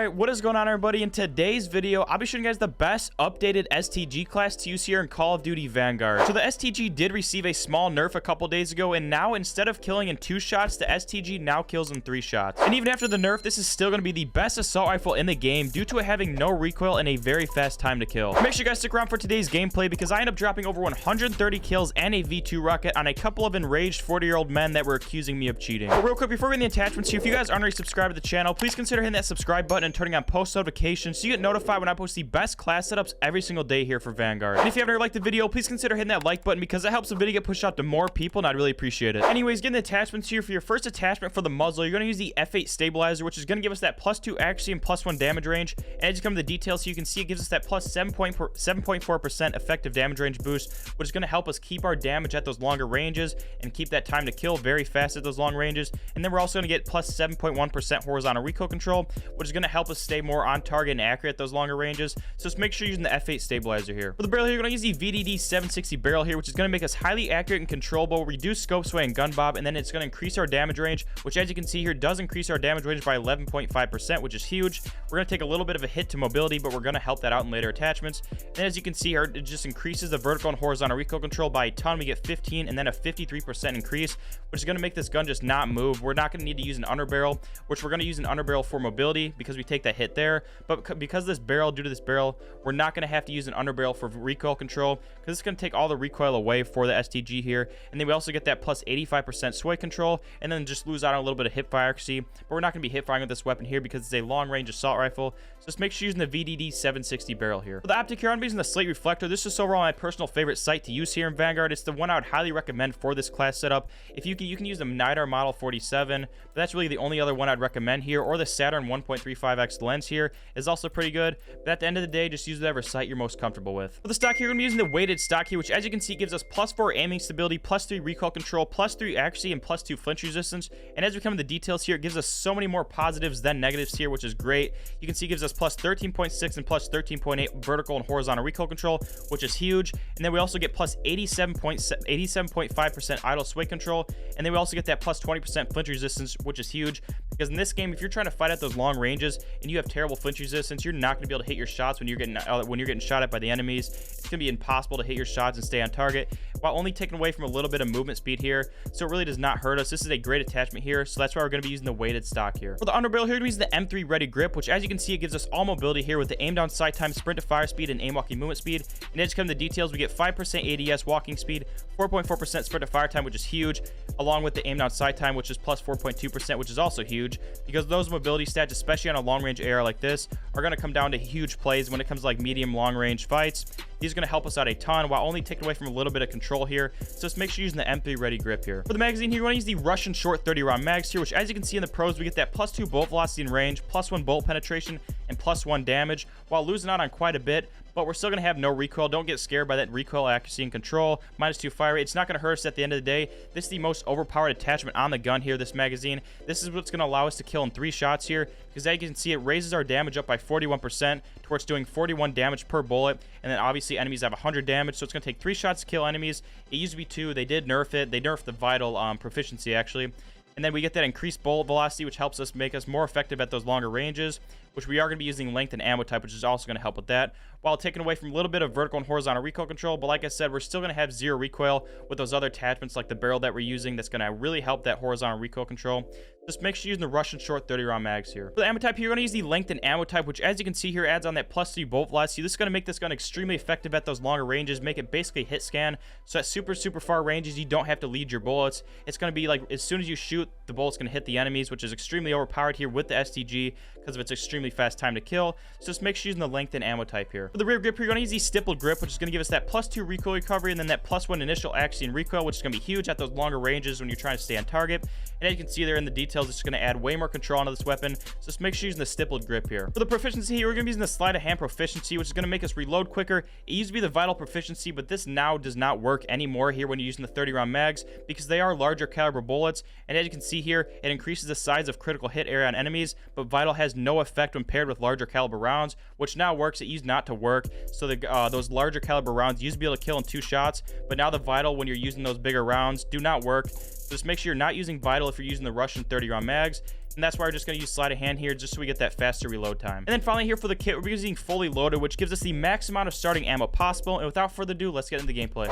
Alright, what is going on, everybody? In today's video, I'll be showing you guys the best updated STG class to use here in Call of Duty Vanguard. So the STG did receive a small nerf a couple days ago, and now instead of killing in 2 shots, the STG now kills in 3 shots. And even after the nerf, this is still going to be the best assault rifle in the game due to it having no recoil and a very fast time to kill. Make sure you guys stick around for today's gameplay because I end up dropping over 130 kills and a V2 rocket on a couple of enraged 40-year-old men that were accusing me of cheating. But real quick, before we get in the attachments here, if you guys aren't already subscribed to the channel, please consider hitting that subscribe button and turning on post notifications so you get notified when I post the best class setups every single day here for Vanguard. And if you haven't already liked the video, please consider hitting that like button because it helps the video get pushed out to more people, and I'd really appreciate it. Anyways, getting the attachments here. For your first attachment for the muzzle, you're going to use the F8 stabilizer, which is going to give us that +2 accuracy and +1 damage range. And as you come to the details, so you can see it gives us that plus 7.4% effective damage range boost, which is going to help us keep our damage at those longer ranges and keep that time to kill very fast at those long ranges. And then we're also going to get plus 7.1% horizontal recoil control, which is going to help us stay more on target and accurate at those longer ranges. So just make sure you're using the F8 stabilizer here. For the barrel here, you're going to use the VDD760 barrel here, which is going to make us highly accurate and controllable, reduce scope sway and gun bob, and then it's going to increase our damage range, which as you can see here does increase our damage range by 11.5%, which is huge. We're going to take a little bit of a hit to mobility, but we're going to help that out in later attachments. And as you can see here, it just increases the vertical and horizontal recoil control by a ton. We get 15 and then a 53% increase, which is going to make this gun just not move. We're not going to need to use an underbarrel, which we're going to use an underbarrel for mobility because we take that hit there. But because this barrel, due to this barrel, we're not going to have to use an underbarrel for recoil control because it's going to take all the recoil away for the STG here. And then we also get that plus 85% sway control, and then just lose out on a little bit of hip fire accuracy. But we're not going to be hip firing with this weapon here because it's a long range assault rifle. So just make sure you're using the VDD760 barrel here. For the optic here, I'm using the slate reflector. This is overall my personal favorite sight to use here in Vanguard. It's the one I would highly recommend for this class setup. If you can use the NIDAR Model 47, but that's really the only other one I'd recommend here, or the Saturn 1.35x lens here is also pretty good. But at the end of the day, just use whatever sight you're most comfortable with. For the stock here, we're going to be using the weighted stock here, which as you can see gives us +4 aiming stability, +3 recoil control, +3 accuracy, and +2 flinch resistance. And as we come to the details here, it gives us so many more positives than negatives here, which is great. You can see it gives us +13.6 and +13.8 vertical and horizontal recoil control, which is huge. And then we also get +87.5% idle sway control. And then we also get that +20% flinch resistance, which is huge. Because in this game, if you're trying to fight at those long ranges and you have terrible flinch resistance, you're not going to be able to hit your shots when you're getting shot at by the enemies. It's going to be impossible to hit your shots and stay on target while only taking away from a little bit of movement speed here. So it really does not hurt us. This is a great attachment here, so that's why we're going to be using the weighted stock here. For the underbarrel here, we're using the M3 ready grip, which as you can see, it gives us all mobility here with the aim down sight time, sprint to fire speed, and aim walking movement speed. And as you come to the details, we get 5% ADS walking speed, 4.4% sprint to fire time, which is huge, along with the aim down sight time, which is plus 4.2%, which is also huge, because those mobility stats, especially on a long range AR like this, are going to come down to huge plays when it comes to like medium long range fights. These are going to help us out a ton while only taking away from a little bit of control here. So just make sure you're using the M3 ready grip here. For the magazine here, you want to use the Russian short 30 round mags here, which as you can see in the pros, we get that +2 bolt velocity and range, +1 bolt penetration, and +1 damage while losing out on quite a bit. But we're still going to have no recoil. Don't get scared by that recoil accuracy and control. -2 fire rate. It's not going to hurt us at the end of the day. This is the most overpowered attachment on the gun here, this magazine. This is what's going to allow us to kill in 3 shots here. Because as you can see, it raises our damage up by 41% towards doing 41 damage per bullet. And then obviously enemies have 100 damage. So it's going to take 3 shots to kill enemies. It used to be 2. They did nerf it. They nerfed the vital proficiency actually. And then we get that increased bullet velocity, which helps us make us more effective at those longer ranges, which we are going to be using length and ammo type, which is also going to help with that, while taking away from a little bit of vertical and horizontal recoil control. But like I said, we're still going to have 0 recoil with those other attachments like the barrel that we're using. That's going to really help that horizontal recoil control. Just make sure you're using the Russian short 30 round mags here. For the ammo type here, you're going to use the length and ammo type, which as you can see here adds on that +3 bolt velocity. This is going to make this gun extremely effective at those longer ranges, make it basically hit scan. So at super far ranges, you don't have to lead your bullets. It's going to be like as soon as you shoot, the bullet's going to hit the enemies, which is extremely overpowered here with the STG because of its extremely fast time to kill. So just make sure you're using the length and ammo type here. For the rear grip here, you're going to use the stippled grip, which is going to give us that +2 recoil recovery and then that +1 initial accuracy and recoil, which is going to be huge at those longer ranges when you're trying to stay on target. And as you can see there in the details, it's going to add way more control onto this weapon. So just make sure you're using the stippled grip here. For the proficiency here, we're going to be using the sleight of hand proficiency, which is going to make us reload quicker. It used to be the vital proficiency, but this now does not work anymore here when you're using the 30 round mags because they are larger caliber bullets. And as you can see here, it increases the size of critical hit area on enemies, but vital has no effect when paired with larger caliber rounds, which now works. It used not to work. So those larger caliber rounds used to be able to kill in 2 shots, but now the vital, when you're using those bigger rounds, do not work. So just make sure you're not using vital if you're using the Russian 30 round mags. And that's why we're just going to use sleight of hand here just so we get that faster reload time. And then finally here for the kit, we're using fully loaded, which gives us the max amount of starting ammo possible. And without further ado, let's get into the gameplay.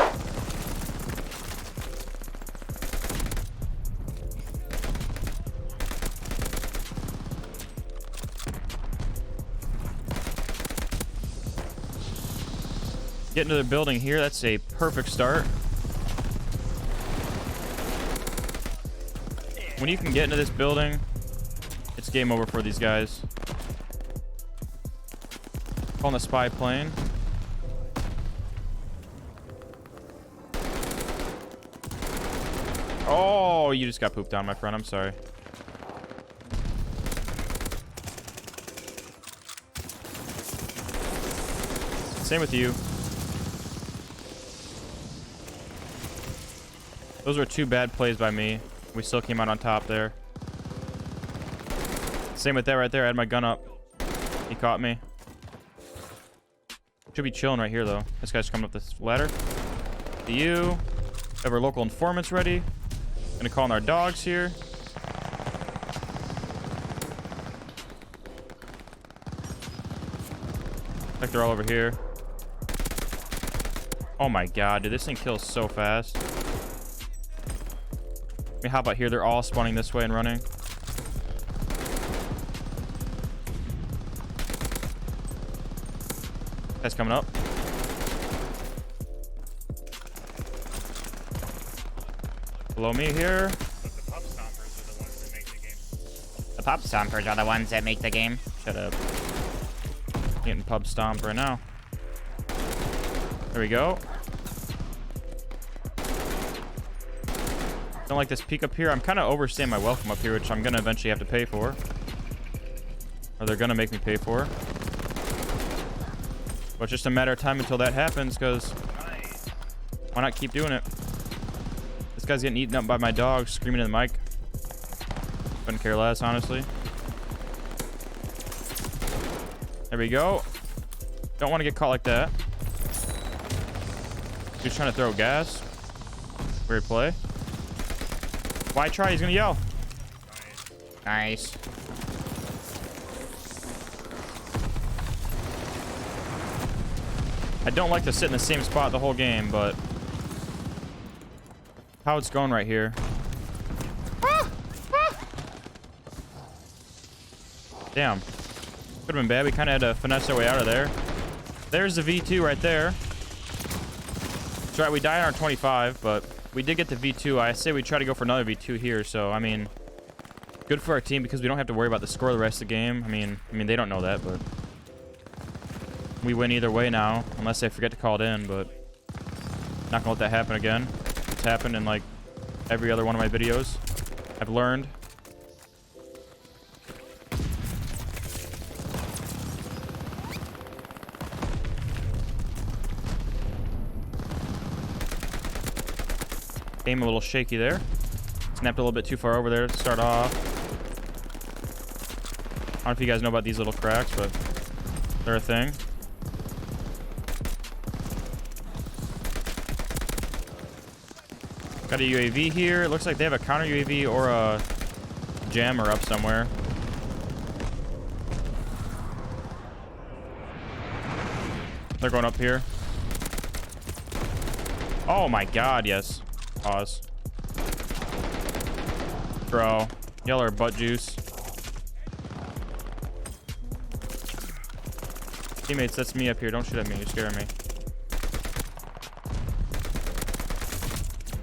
Get into the building here. That's a perfect start. When you can get into this building, it's game over for these guys. Calling the spy plane. Oh, you just got pooped on, my friend. I'm sorry. Same with you. Those were 2 bad plays by me. We still came out on top there. Same with that right there. I had my gun up. He caught me. Should be chilling right here, though. This guy's coming up this ladder. To you. Have our local informants ready. Gonna call in our dogs here. Like they're all over here. Oh my god, dude. This thing kills so fast. I mean, how about here? They're all spawning this way and running. Guy's coming up. Below me here. The pub stompers are the ones that make the game. Shut up. Getting pub stomped right now. There we go. Don't like this peek up here. I'm kind of overstaying my welcome up here, which I'm going to eventually have to pay for. Or they're going to make me pay for. But it's just a matter of time until that happens, because why not keep doing it? This guy's getting eaten up by my dog, screaming in the mic. Couldn't care less, honestly. There we go. Don't want to get caught like that. He's trying to throw gas. Weird play. Why try? He's gonna yell. Nice. I don't like to sit in the same spot the whole game, but how it's going right here. Damn. Could have been bad. We kind of had to finesse our way out of there. There's the V2 right there. That's right. We died on our 25, but we did get the V2. I say we try to go for another V2 here. So, I mean, good for our team because we don't have to worry about the score the rest of the game. I mean, they don't know that, but we win either way now, unless they forget to call it in, but not gonna let that happen again. It's happened in, like, every other one of my videos. I've learned. Aim a little shaky there. Snapped a little bit too far over there to start off. I don't know if you guys know about these little cracks, but they're a thing. Got a UAV here. It looks like they have a counter UAV or a jammer up somewhere. They're going up here. Oh my god, yes. Pause. Bro. Y'all are butt juice. Teammates, that's me up here. Don't shoot at me. You're scaring me.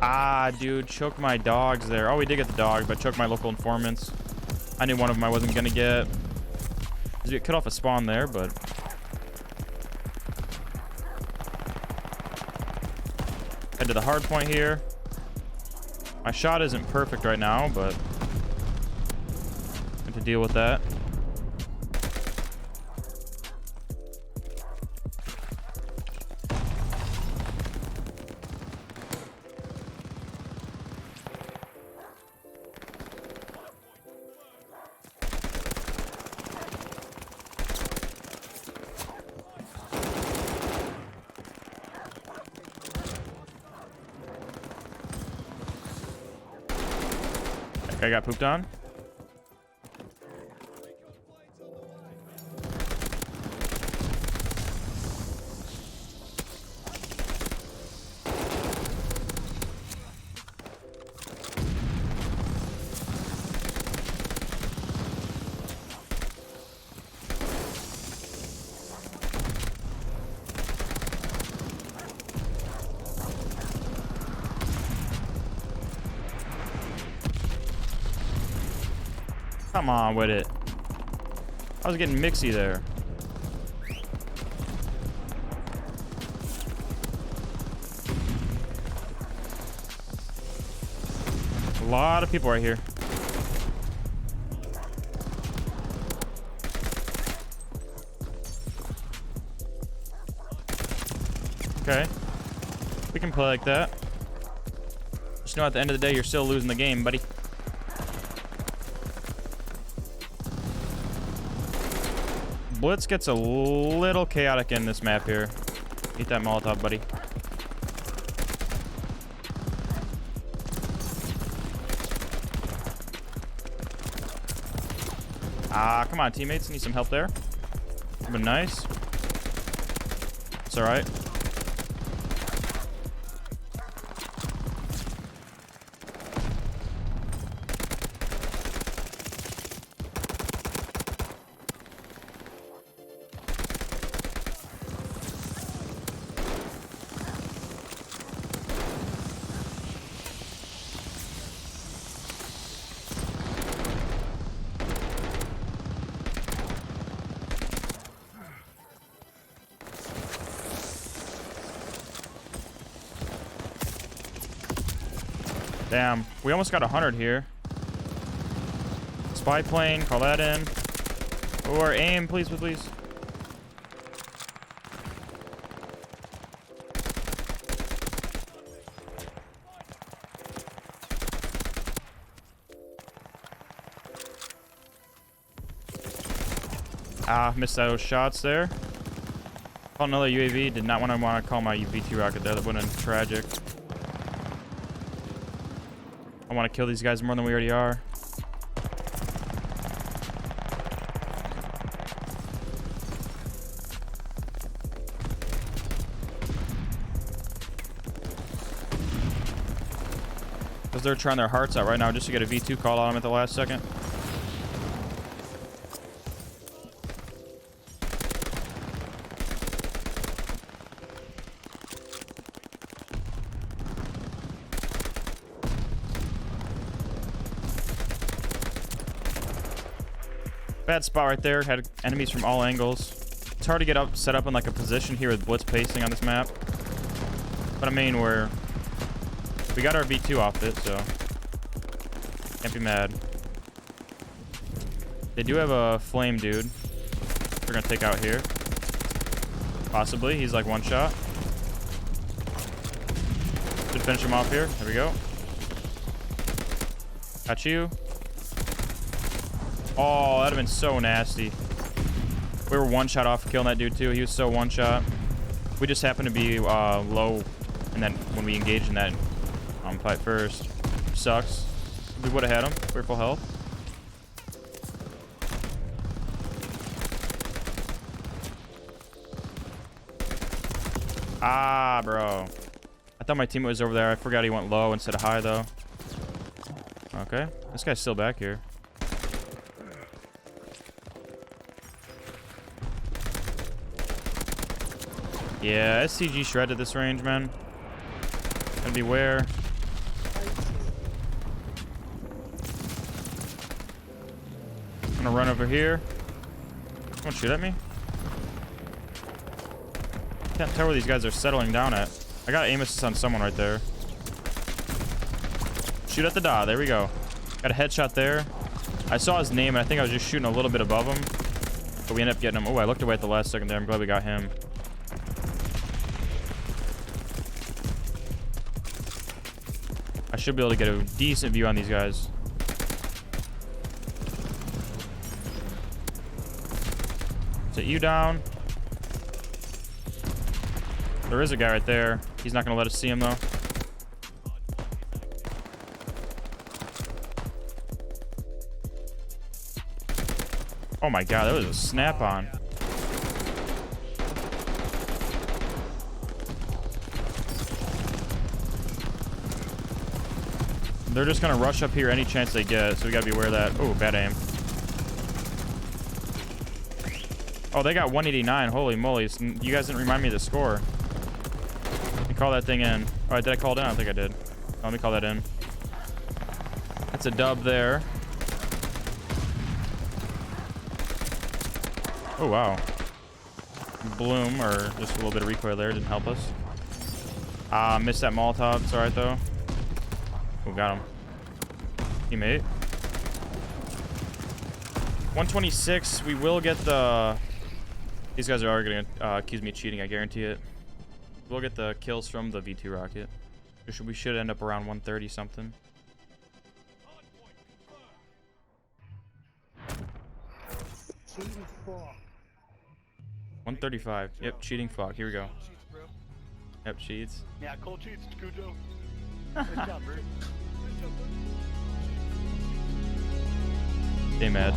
Ah, dude. Choked my dogs there. Oh, we did get the dog, but choked my local informants. I knew one of them I wasn't going to get. Did get cut off a spawn there, but head to the hard point here. My shot isn't perfect right now, but I have to deal with that. I got pooped on. Come on with it. I was getting mixy there. A lot of people right here. Okay. We can play like that. Just know at the end of the day, you're still losing the game, buddy. Blitz gets a little chaotic in this map here. Eat that Molotov, buddy. Ah, come on, teammates. Need some help there. But nice. It's alright. Damn, we almost got 100 here. Spy plane, call that in. Or aim, please, please. Ah, missed those shots there. Called another UAV. Did not want to call my UV2 rocket there. That would have been tragic. I want to kill these guys more than we already are. Because they're trying their hearts out right now just to get a V2 call on them at the last second. Bad spot right there. Had enemies from all angles. It's hard to get up, set up in like a position here with blitz pacing on this map. But I mean, we got our V2 off it, so can't be mad. They do have a flame dude. We're gonna take out here. Possibly. He's like one shot. Should finish him off here. There we go. Got you. Oh, that'd have been so nasty. We were one shot off killing that dude too. He was so one shot. We just happened to be low, and then when we engaged in that fight first, sucks. We would have had him. We're full health. Ah, bro. I thought my teammate was over there. I forgot he went low instead of high though. Okay, this guy's still back here. Yeah, STG shredded this range, man. Gotta beware. I'm gonna run over here. Don't shoot at me. Can't tell where these guys are settling down at. I got aim assist on someone right there. Shoot at the dot. There we go. Got a headshot there. I saw his name, and I think I was just shooting a little bit above him. But we ended up getting him. Oh, I looked away at the last second there. I'm glad we got him. I should be able to get a decent view on these guys. Sit you down. There is a guy right there. He's not going to let us see him, though. Oh my god, that was a snap-on. They're just gonna rush up here any chance they get, so we gotta be aware of that. Oh, bad aim. Oh, they got 189. Holy moly. You guys didn't remind me of the score. Let me call that thing in. Alright, did I call it in? I don't think I did. Let me call that in. That's a dub there. Oh, wow. Bloom, or just a little bit of recoil there, didn't help us. Missed that Molotov. It's alright, though. Oh, got him. Teammate. 126. We will get the... These guys are going to accuse me of cheating, I guarantee it. We'll get the kills from the V2 rocket. We should end up around 130 something. Cheating fuck. 135. Yep, cheating fuck. Here we go. Yep, cheats. Yeah, cold cheats, Kujo. Good job, bro. Stay mad.